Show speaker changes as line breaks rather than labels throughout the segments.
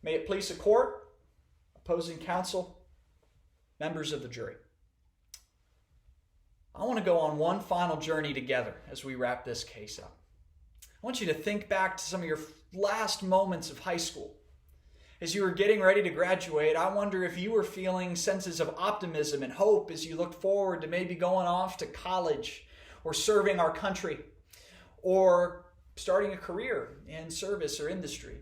May it please the court, opposing counsel, members of the jury. I want to go on one final journey together as we wrap this case up. I want you to think back to some of your last moments of high school. As you were getting ready to graduate, I wonder if you were feeling senses of optimism and hope as you looked forward to maybe going off to college or serving our country or starting a career in service or industry.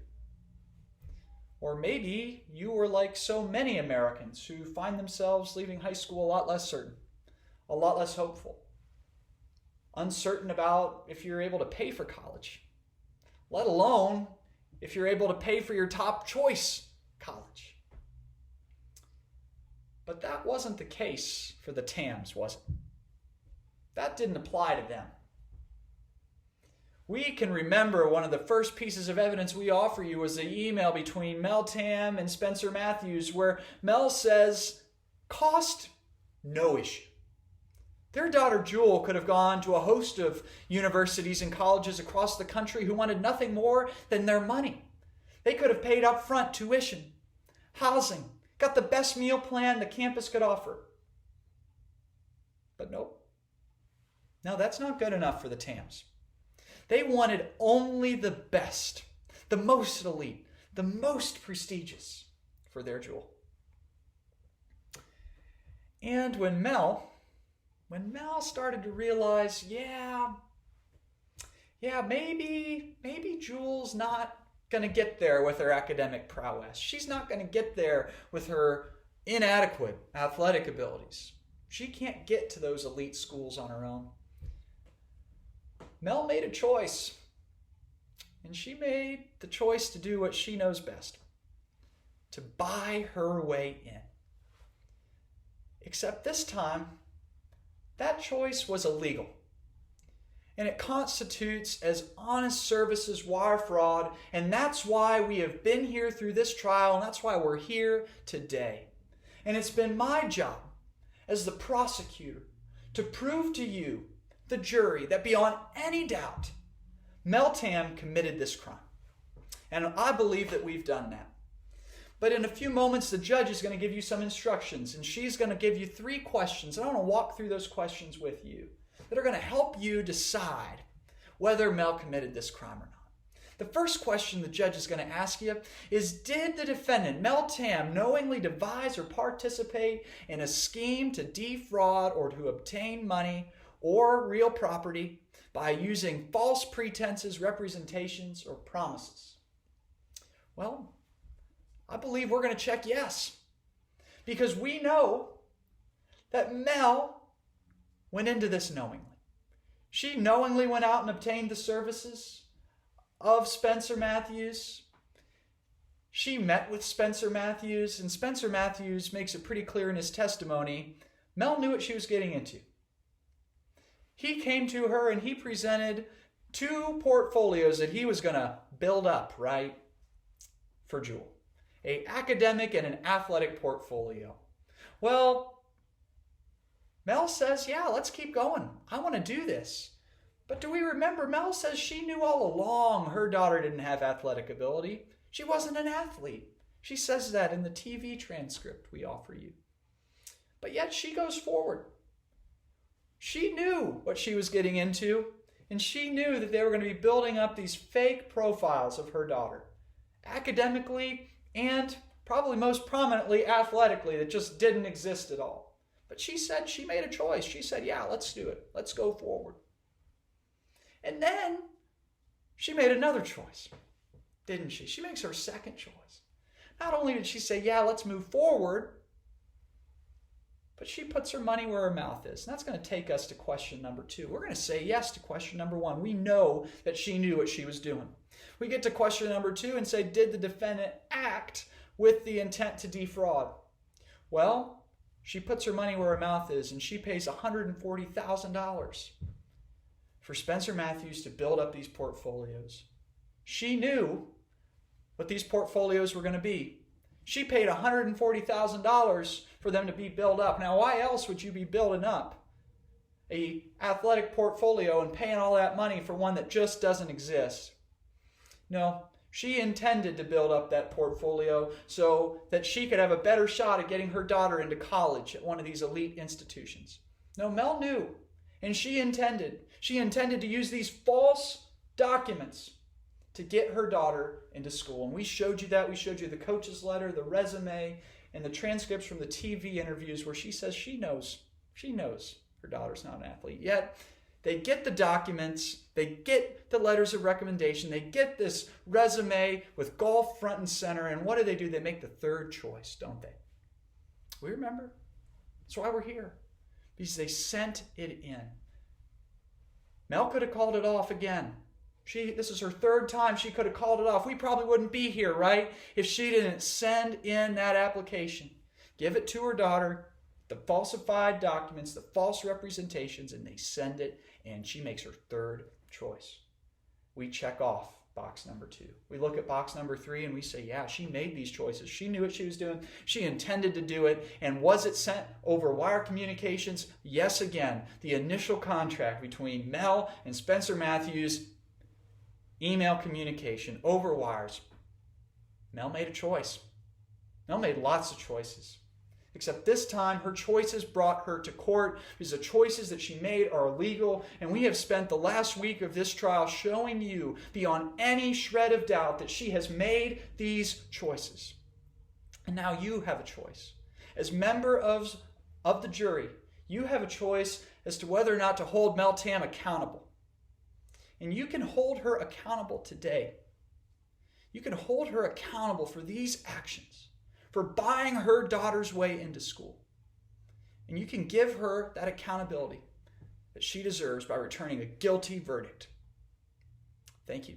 Or maybe you were like so many Americans who find themselves leaving high school a lot less certain, a lot less hopeful, uncertain about if you're able to pay for college, let alone if you're able to pay for your top choice college. But that wasn't the case for the Tams, was it? That didn't apply to them. We can remember one of the first pieces of evidence we offer you was the email between Mel Tam and Spencer Matthews, where Mel says, cost, no issue. Their daughter Jewel could have gone to a host of universities and colleges across the country who wanted nothing more than their money. They could have paid upfront tuition, housing, got the best meal plan the campus could offer. But nope. No, that's not good enough for the Tams. They wanted only the best, the most elite, the most prestigious for their Jewel. And when Mel started to realize, maybe Jewel's not going to get there with her academic prowess. She's not going to get there with her inadequate athletic abilities. She can't get to those elite schools on her own. Mel made a choice, and she made the choice to do what she knows best, to buy her way in. Except this time, that choice was illegal, and it constitutes as honest services wire fraud, and that's why we have been here through this trial, and that's why we're here today. And it's been my job as the prosecutor to prove to you, the jury, that beyond any doubt, Mel Tam committed this crime. And I believe that we've done that. But in a few moments, the judge is going to give you some instructions, and she's going to give you 3 questions. And I want to walk through those questions with you that are going to help you decide whether Mel committed this crime or not. The first question the judge is going to ask you is, did the defendant, Mel Tam, knowingly devise or participate in a scheme to defraud or to obtain money or real property by using false pretenses, representations, or promises? Well, I believe we're going to check yes, because we know that Mel went into this knowingly. She knowingly went out and obtained the services of Spencer Matthews. She met with Spencer Matthews, and Spencer Matthews makes it pretty clear in his testimony, Mel knew what she was getting into. He came to her and he presented 2 portfolios that he was going to build up, right, for Jewel. An academic and an athletic portfolio. Well, Mel says, yeah, let's keep going. I want to do this. But do we remember, Mel says she knew all along her daughter didn't have athletic ability. She wasn't an athlete. She says that in the TV transcript we offer you. But yet she goes forward. She knew what she was getting into, and she knew that they were going to be building up these fake profiles of her daughter, academically and probably most prominently athletically, that just didn't exist at all. But she said she made a choice. She said, yeah, let's do it. Let's go forward. And then she made another choice, didn't she? She makes her second choice. Not only did she say, yeah, let's move forward, but she puts her money where her mouth is. And that's going to take us to question number 2. We're going to say yes to question number 1. We know that she knew what she was doing. We get to question number 2 and say, did the defendant act with the intent to defraud? Well, she puts her money where her mouth is, and she pays $140,000 for Spencer Matthews to build up these portfolios. She knew what these portfolios were going to be. She paid $140,000 for them to be built up. Now, why else would you be building up an athletic portfolio and paying all that money for one that just doesn't exist? No, She intended to build up that portfolio so that she could have a better shot at getting her daughter into college at one of these elite institutions. No, Mel knew, and she intended. She intended to use these false documents to get her daughter into school. And we showed you that. We showed you the coach's letter, the resume, and the transcripts from the TV interviews where she says she knows her daughter's not an athlete. Yet, they get the documents, they get the letters of recommendation, they get this resume with golf front and center, and what do? They make the third choice, don't they? We remember. That's why we're here. Because they sent it in. Mel could have called it off again. This is her third time she could have called it off. We probably wouldn't be here, right? If she didn't send in that application. Give it to her daughter, the falsified documents, the false representations, and they send it, and she makes her third choice. We check off box number 2. We look at box number 3 and we say, yeah, she made these choices. She knew what she was doing. She intended to do it. And was it sent over wire communications? Yes, again, the initial contract between Mel and Spencer Matthews, email communication over wires. Mel made a choice. Mel made lots of choices. Except this time, her choices brought her to court because the choices that she made are illegal. And we have spent the last week of this trial showing you beyond any shred of doubt that she has made these choices. And now you have a choice. As member of the jury, you have a choice as to whether or not to hold Mel Tam accountable. And you can hold her accountable today. You can hold her accountable for these actions, for buying her daughter's way into school. And you can give her that accountability that she deserves by returning a guilty verdict. Thank you.